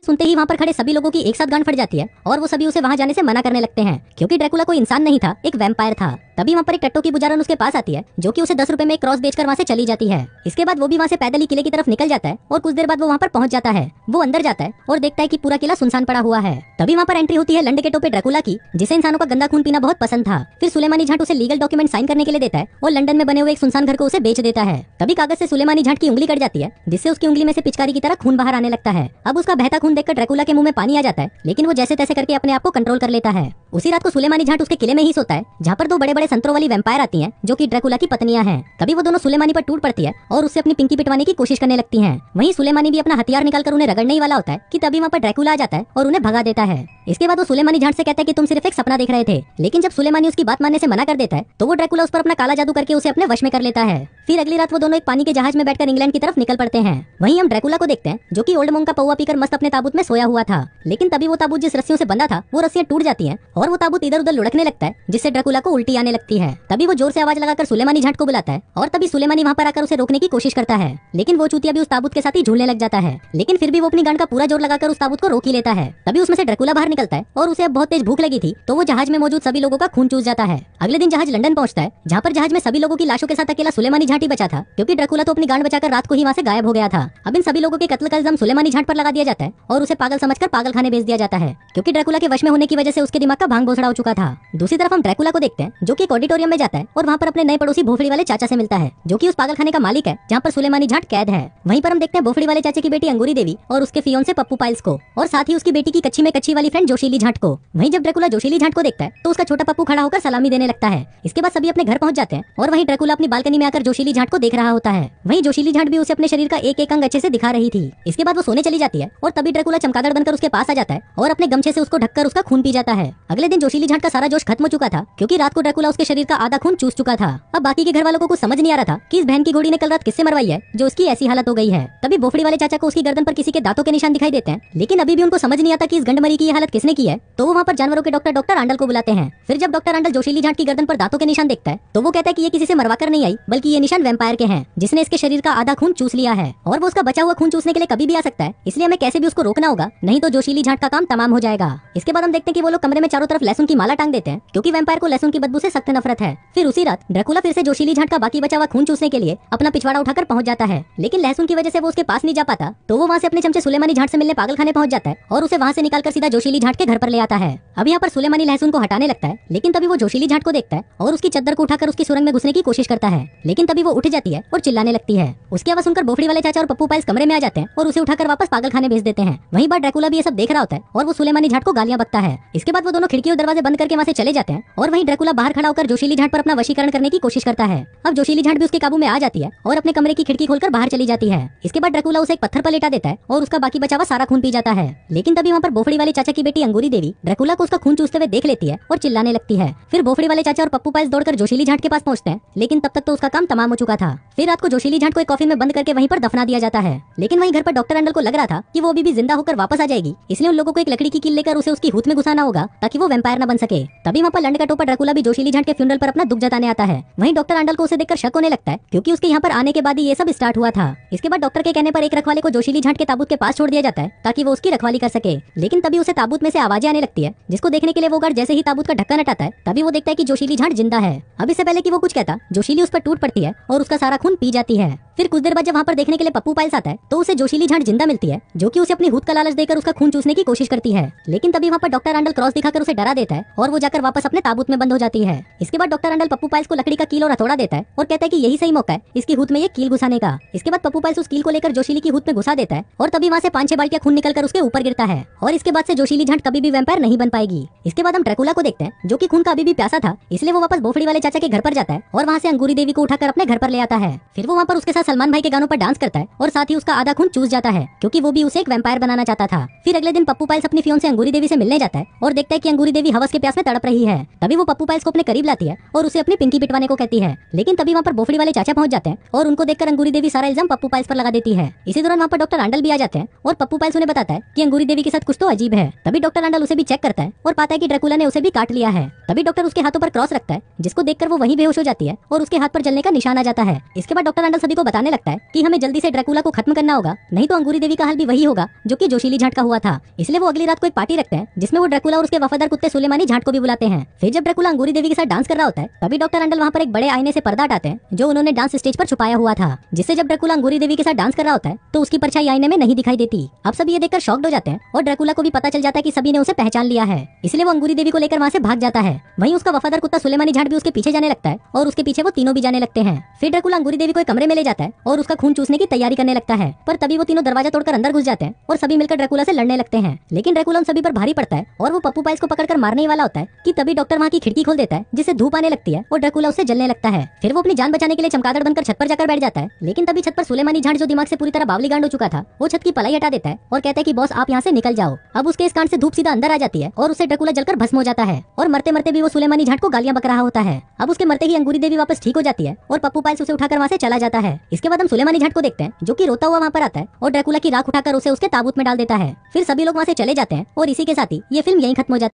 सुनते ही वहाँ पर खड़े सभी लोगों की एक साथ गांड फट जाती है और वो सभी उसे वहाँ जाने से मना करने लगते हैं, क्योंकि ड्रैकुला कोई इंसान नहीं था, एक वैम्पायर था। तभी वहाँ पर एक टट्टो की बुजारन उसके पास आती है, जो कि उसे 10 रुपए में एक क्रॉस बेचकर वहाँ से चली जाती है। इसके बाद वो भी वहाँ से पैदल ही किले की तरफ निकल जाता है और कुछ देर बाद वो वहाँ पर पहुंच जाता है। वो अंदर जाता है और देखता है कि पूरा किला सुनसान पड़ा हुआ है। तभी वहाँ पर एंट्री होती है लंड के टोपे ड्रैकुला की, जिसे इंसानों का गंदा खून पीना बहुत पसंद था। फिर सुलेमानी झाट उसे लीगल डॉक्यूमेंट साइन करने के लिए देता है और लंदन में बने हुए एक सुनसान घर को उसे बेच देता है। तभी कागज से सुलेमानी झाट की उंगली कट जाती है, जिससे उसकी उंगली में से पिचकारी की तरह खून बाहर आने लगता है। अब उसका बहता खून देखकर ड्रैकुला के मुंह में पानी आ जाता है, लेकिन वो जैसे तैसे करके अपने आप को कंट्रोल कर लेता है। उसी रात को सुलेमानी झाट उसके किले में ही सोता है, जहाँ पर 2 बड़े-बड़े संतरों वाली वैम्पायर आती हैं, जो कि ड्रैकुला की पत्नियां हैं। तभी वो दोनों सुलेमानी पर टूट पड़ती है और उससे अपनी पिंकी पिटवाने की कोशिश करने लगती हैं। वहीं सुलेमानी भी अपना हथियार निकालकर उन्हें रगड़ने ही वाला होता है कि तभी वहाँ पर ड्रैकुला आ जाता है और उन्हें भगा देता है। इसके बाद वो सुलेमानी झाट से कहता है कि तुम सिर्फ एक सपना देख रहे थे, लेकिन जब सुलेमानी उसकी बात मानने से मना कर देता है तो वो ड्रैकुला उस पर अपना काला जादू करके उसे अपने वश में कर लेता है। फिर अगली रात वो दोनों एक पानी के जहाज में बैठकर इंग्लैंड की तरफ निकल पड़ते हैं। वहीं हम ड्रैकुला को देखते हैं, जो कि ओल्ड मोंग का पौवा पीकर मस्त अपने ताबूत में सोया हुआ था। लेकिन तभी वो ताबूत जिस रस्सियों से बंधा था वो रस्सियां टूट जाती हैं और वो ताबूत इधर उधर लुढ़कने लगता है, जिससे ड्रैकुला को उल्टी आने लगती है। तभी वो जोर से आवाज लगाकर सुलेमानी झाट को बुलाता है और तभी सुलेमानी वहाँ पर आकर उसे रोकने की कोशिश करता है, लेकिन वो चूतिया भी उस ताबूत के साथ ही झूलने लग जाता है। लेकिन फिर भी वो अपनी गांड का पूरा जोर लगाकर उस ताबूत को रोक ही लेता है। तभी उसमें से ड्रैकुला बाहर निकलता है और उसे अब बहुत तेज भूख लगी थी, तो वो जहाज में मौजूद सभी लोगों का खून चूस जाता है। अगले दिन जहाज लंदन पहुंचता है, जहाँ पर जहाज में सभी लोगों की लाशों के साथ अकेला सुलेमानी झाट ही बचा था, क्योंकि ड्रैकुला तो अपनी गांड बचाकर रात को ही वहाँ से गायब हो गया था। अब इन सभी लोगों के कत्ल का इल्जाम सुलेमानी झाट पर लगा दिया जाता है और उसे पागल समझकर पागल खाने भेज दिया जाता है, क्योंकि ड्रैकुला के वश में होने की वजह से उसके दिमाग का भांग भोसड़ा हो चुका था। दूसरी तरफ हम ड्रैकुला को देखते हैं, जो कि एक ऑडिटोरियम में जाता है और वहाँ पर अपने नए पड़ोसी भोफड़ी वाले चाचा से मिलता है, जो कि उस पागल खाने का मालिक है जहाँ पर सुलेमानी झाट कैद है। वहीं पर हम देखते हैं भोफड़ी वाले चाचे की बेटी अंगूरी देवी और उसके फियोंसे पप्पू पाइल्स को, और साथ ही उसकी बेटी की कच्ची में कच्ची वाली फ्रेंड जोशीली झाट को। वहीं जब ड्रैकुला जोशीली झाट को देखता है तो उसका छोटा पप्पू खड़ा होकर सलामी देने लगता है। इसके बाद सभी अपने घर पहुंच जाते हैं और वहीं ड्रैकुला अपनी बालकनी में आकर जोशीली झाट को देख रहा होता है। वहीं जोशीली झाट भी उसे अपने शरीर का एक एक अंग अच्छे से दिखा रही थी। इसके बाद वो सोने चली जाती है और तभी ड्रैकुला चमगादड़ बनकर उसके पास आ जाता है और अपने गमछे से उसको ढककर उसका खून पी जाता है। अगले दिन जोशीली झाट का सारा जोश खत्म हो चुका था, क्योंकि रात को ड्रैकुला उसके शरीर का आधा खून चूस चुका था। अब बाकी के घर वालों को कुछ समझ नहीं आ रहा था कि इस बहन की घोड़ी ने कल रात किससे मरवाई है जो उसकी ऐसी हालत हो गई है। तभी भोफड़ी वाले चाचा को उसकी गर्दन पर किसी के दांतों के निशान दिखाई देते हैं, लेकिन अभी भी उनको समझ नहीं आता कि इस गंडमरी की ये हालत किसने की है। तो वो वहाँ पर जानवरों के डॉक्टर आंडल को बुलाते हैं। फिर जब डॉक्टर आंडल जोशीली झाट की गर्दन पर दांतों के निशान देखता है तो वो कहता है कि ये किसी से मरवाकर नहीं आई, बल्कि ये निशान वैम्पायर के हैं, जिसने इसके शरीर का आधा खून चूस लिया है और वो उसका बचा हुआ खून चूसने के लिए कभी भी आ सकता है। इसलिए हमें कैसे भी उसको रोकना होगा, नहीं तो जोशीली झाट का काम तमाम हो जाएगा। इसके बाद हम देखते हैं कि वो लोग कमरे में चारों तरफ लहसुन की माला टांग देते हैं, क्योंकि वैम्पायर को लहसुन की बदबू से सख्त नफरत है। फिर उसी रात ड्रैकुला फिर से जोशीली झाट का बाकी बचा हुआ खून चूसने के लिए अपना पिछवाड़ा उठाकर पहुंच जाता है, लेकिन लहसुन की वजह से वो उसके पास नहीं जा पाता। तो वो वहाँ से अपने चमचे सुलेमानी झाट से मिलने पागल खाने पहुंच जाता है और उसे वहाँ से निकालकर सीधा जोशीली झाट के घर पर ले आता है। अब यहाँ पर सुलेमानी लहसुन को हटाने लगता है, लेकिन तभी वो जोशीली झाट को देखता है और उसकी चद्दर को उठाकर उसकी सुरंग में घुसने की कोशिश करता है, लेकिन तभी वो उठ जाती है और चिल्लाने लगती है। उसकी आवाज सुनकर भोफड़ी वाले चाचा और पप्पू पाइल्स कमरे में आ जाते हैं और उसे उठाकर वापस पागल खाने भेज देते हैं। वहीं बार ड्रैकुला भी ये सब देख रहा होता है और वो सुलेमानी झाट को गालियां बकता है। इसके बाद वो दोनों खिड़की और दरवाजे बंद करके वहाँ से चले जाते हैं और वहीं ड्रैकुला बाहर खड़ा होकर जोशीली झाट पर अपना वशीकरण करने की कोशिश करता है। अब जोशीली झाट भी उसके काबू में आ जाती है और अपने कमरे की खिड़की खोलकर बाहर चली जाती है। इसके बाद ड्रैकुला उसे एक पत्थर पर लेटा देता है और उसका बाकी बचा हुआ सारा खून पी जाता है। लेकिन तभी वहाँ पर भोफड़ी वाले चाचा की बेटी अंगूरी देवी ड्रैकुला को उसका खून चूसते हुए देख लेती है और चिल्लाने लगती है। फिर भोफड़ी वाले चाचा और पप्पू पाइल्स दौड़कर जोशीली झाट के पास पहुंचते हैं, लेकिन तब तक तो उसका काम तमाम हो चुका था। फिर रात को जोशीली झाट को एक कॉफिन में बंद करके वहीं पर दफना दिया जाता है। लेकिन वहीं घर पर डॉक्टर अंडल को लग रहा था कि वो अभी भी जिंदा होकर वापस आ जाएगी, इसलिए उन लोगों को एक लकड़ी की कील लेकर उसे उसकी हुत में घुसाना होगा ताकि वो वैम्पायर न बन सके। तभी वहाँ पर लंड का टोपा ड्रैकुला भी जोशीली झाट के फ्यूनरल पर अपना दुख जताने आता है। वहीं डॉक्टर अंडल को उसे देखकर शक होने लगता है, क्योंकि उसके यहाँ पर आने के बाद ही ये सब स्टार्ट हुआ था। इसके बाद डॉक्टर के कहने पर एक रखवाले को जोशीली झाट के ताबूत के पास छोड़ दिया जाता है ताकि वो उसकी रखवाली कर सके। लेकिन तभी उसे ताबूत में से आवाजें आने लगती है, जिसको देखने के लिए वो गार्ड जैसे ही ताबूत का ढक्कन हटाता है तभी वो देखता है कि जोशीली झाट जिंदा है। अब इससे पहले कि वो कुछ कहता, जोशीली उस पर टूट पड़ती है और उसका सारा खून पी जाती है। फिर कुछ देर बाद जब वहाँ पर देखने के लिए पप्पू पाइल्स आता है तो उसे जोशीली झाट जिंदा मिलती है, जो कि उसे अपनी हुत का लालच देकर उसका खून चूसने की कोशिश करती है। लेकिन तभी वहाँ पर डॉक्टर अंडल क्रॉस दिखाकर उसे डरा देता है और वो जाकर वापस अपने ताबूत में बंद हो जाती है। इसके बाद डॉक्टर अंडल पप्पू पाइल्स को लकड़ी का कील और हथौड़ा देता है और कहता है कि यही सही मौका है इसकी हुत में ये कील घुसाने का। इसके बाद पप्पू पाइल्स उस कील को लेकर जोशीली की हुत में घुसा देता है और तभी वहाँ से 5-6 बाल्टियां खून निकलकर उसके ऊपर गिरता है और इसके बाद से जोशीली झाट कभी भी वैम्पायर नहीं बन पाएगी। इसके बाद हम ड्रैकुला को देखते हैं, जो कि खून का अभी भी प्यासा था, इसलिए वो वापस भोफड़ी वाले चाचा के घर पर जाता है और वहाँ से अंगूरी देवी को उठाकर अपने घर पर ले आता है। फिर वो वहाँ पर उसके साथ सलमान भाई के गानों पर डांस करता है और साथ ही उसका आधा खून चूस जाता है, क्योंकि वो भी उसे एक वैम्पायर बनाना चाहता था। फिर अगले दिन पप्पू पाइल्स अपनी फियोंसे अंगूरी देवी से मिलने जाता है और देखता है कि अंगूरी देवी हवस के प्यास में तड़प रही है। तभी वो पप्पू पाइल्स को अपने करीब लाती है और उसे अपनी पिंकी पिटवाने को कहती है। लेकिन तभी वहाँ पर भोफड़ी वाले चाचा पहुंच जाते हैं और उनको देखकर अंगूरी देवी सारा इल्जाम पप्पू पाइल्स पर लगा देती है। इसी दौरान वहाँ पर डॉक्टर अंडल भी आ जाते हैं और पप्पू पाइल्स उन्हें बताता है कि अंगूरी देवी के साथ कुछ तो अजीब है। तभी डॉक्टर अंडल उसे भी चेक करता है और पाता है कि ड्रैकुला ने उसे भी काट लिया है। तभी डॉक्टर उसके हाथों पर क्रॉस रखता है, जिसको देखकर वो वहीं बेहोश हो जाती है और उसके हाथ पर जलने का निशान आ जाता है। इसके बाद डॉक्टर अंडल सभी को बताने लगता है कि हमें जल्दी से ड्रैकुला को खत्म करना होगा, नहीं तो अंगूरी देवी का हाल भी वही होगा जो कि जोशीली झाट का हुआ था। इसलिए वो अगली रात को एक पार्टी रखते हैं जिसमें वो ड्रैकुला और उसके वफादार कुत्ते सुलेमानी झाट को भी बुलाते हैं। फिर जब ड्रैकुला अंगूरी देवी के साथ डांस कर रहा होता है तभी डॉक्टर अंडल वहाँ पर एक बड़े आईने से पर्दा हटाते हैं जो उन्होंने डांस स्टेज पर छुपाया हुआ था, जिससे जब ड्रैकुला अंगूरी देवी के साथ डांस कर रहा होता है तो उसकी परछाई आईने में नहीं दिखाई देती। अब सब ये देखकर शॉक्ड हो जाते हैं और ड्रैकुला को भी पता चल जाता है कि सभी ने उसे पहचान लिया है, इसलिए वो अंगूरी देवी को लेकर वहाँ से भाग जाता है। वहीं उसका वफादार कुत्ता सुलेमानी झाट भी उसके पीछे जाने लगता है और उसके पीछे वो तीनों भी जाने लगते हैं। फिर ड्रैकुला अंगूरी देवी को एक कमरे में ले जाता है और उसका खून चूसने की तैयारी करने लगता है, पर तभी वो तीनों दरवाजा तोड़कर अंदर घुस जाते हैं और सभी मिलकर ड्रैकुला से लड़ने लगते हैं। लेकिन ड्रैकुला उन सभी पर भारी पड़ता है और वो पप्पू पाइल्स को पकड़कर मारने ही वाला होता है कि तभी डॉक्टर वहाँ की खिड़की खोल देता है जिससे धूप आने लगती है और ड्रैकुला उससे जलने लगता है। फिर वो अपनी जान बचाने के लिए चमगादड़ बनकर छत पर जाकर बैठ जाता है, लेकिन तभी छत पर सुलेमानी झाट जो दिमाग से पूरी तरह बावली गांड हो चुका था वो छत की पलाई हटा देता है और कहता है कि बॉस आप यहाँ से निकल जाओ। अब उसके इस कांड से धूप सीधा अंदर आ जाती है और उससे ड्रैकुला जलकर भस्म हो जाता है और मरते मरते भी वो सुलेमानी झाट को गालियां बक रहा होता है। अब उसके मरते ही अंगूरी देवी वापस ठीक हो जाती है और पप्पू पाइल्स उसे उठाकर वहाँ से चला जाता है। इसके बाद हम सुलेमानी झाट को देखते हैं जो कि रोता हुआ वहाँ पर आता है और ड्रैकुला की राख उठाकर उसे उसके ताबूत में डाल देता है। फिर सभी लोग वहाँ से चले जाते हैं और इसी के साथ ही ये फिल्म यहीं खत्म हो जाती है।